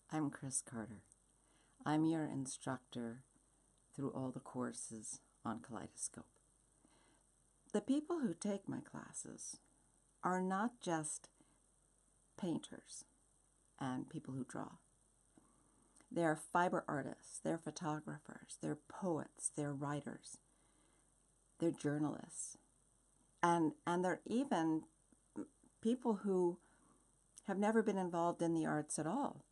I'm Chris Carter. I'm your instructor through all the courses on Kaleidoscope. The people who take my classes are not just painters and people who draw. They're fiber artists, they're photographers, they're poets, they're writers, they're journalists, and they're even people who have never been involved in the arts at all.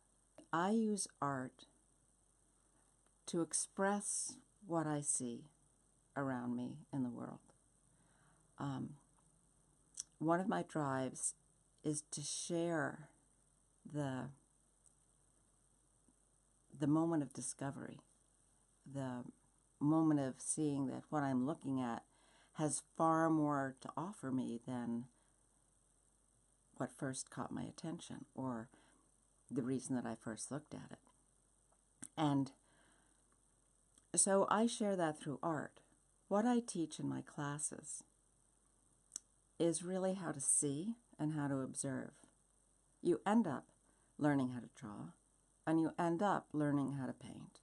I use art to express what I see around me in the world. One of my drives is to share the moment of discovery, the moment of seeing that what I'm looking at has far more to offer me than what first caught my attention or the reason that I first looked at it. And so I share that through art. What I teach in my classes is really how to see and how to observe. You end up learning how to draw, and you end up learning how to paint,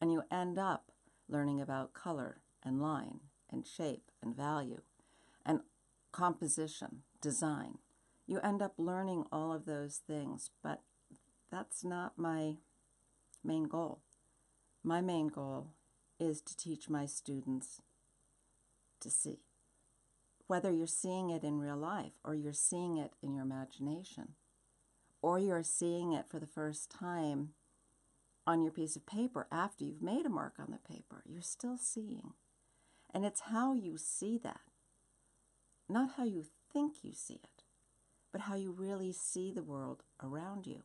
and you end up learning about color and line and shape and value and composition, design. You end up learning all of those things, but that's not my main goal. My main goal is to teach my students to see. Whether you're seeing it in real life or you're seeing it in your imagination or you're seeing it for the first time on your piece of paper after you've made a mark on the paper, you're still seeing. And it's how you see that, not how you think you see it, but how you really see the world around you,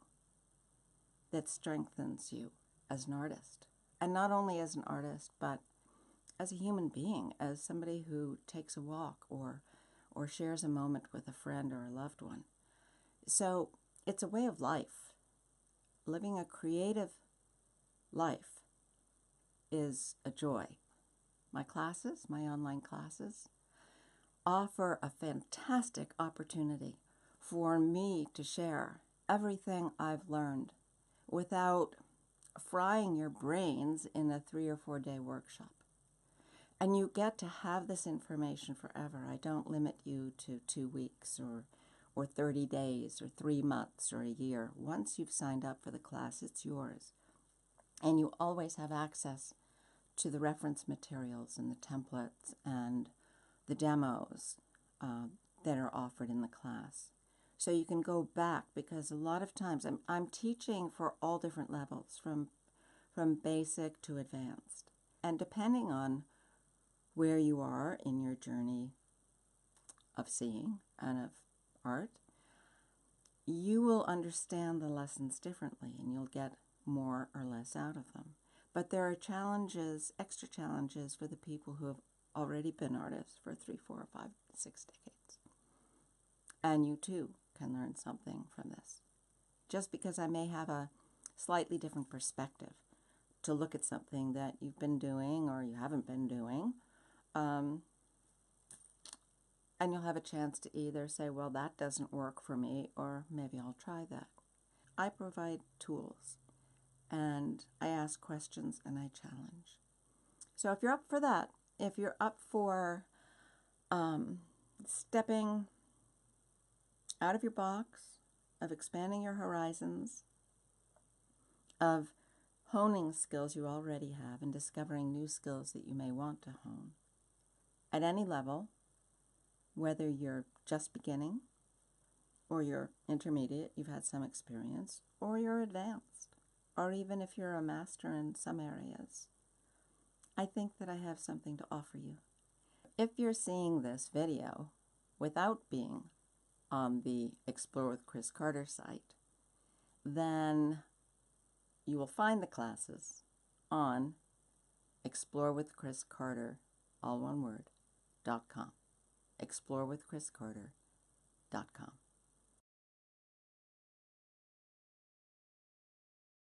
that strengthens you as an artist. And not only as an artist, but as a human being, as somebody who takes a walk or shares a moment with a friend or a loved one. So it's a way of life. Living a creative life is a joy. My classes, my online classes, offer a fantastic opportunity for me to share everything I've learned without frying your brains in a 3 or 4 day workshop. And you get to have this information forever. I don't limit you to 2 weeks or 30 days or 3 months or a year. Once you've signed up for the class, it's yours. And you always have access to the reference materials and the templates and the demos that are offered in the class. So you can go back, because a lot of times I'm teaching for all different levels, from basic to advanced. And depending on where you are in your journey of seeing and of art, you will understand the lessons differently and you'll get more or less out of them. But there are challenges, extra challenges for the people who have already been artists for 3, 4, 5, 6 decades. And you too can learn something from this. Just because I may have a slightly different perspective to look at something that you've been doing or you haven't been doing, and you'll have a chance to either say, well, that doesn't work for me, or maybe I'll try that. I provide tools, and I ask questions, and I challenge. So if you're up for that, if you're up for stepping out of your box, of expanding your horizons, of honing skills you already have and discovering new skills that you may want to hone, at any level, whether you're just beginning or you're intermediate, you've had some experience, or you're advanced, or even if you're a master in some areas, I think that I have something to offer you. If you're seeing this video without being on the Explore with Chris Carter site, then you will find the classes on explorewithchriscarter, all one word, .com. explorewithchriscarter.com.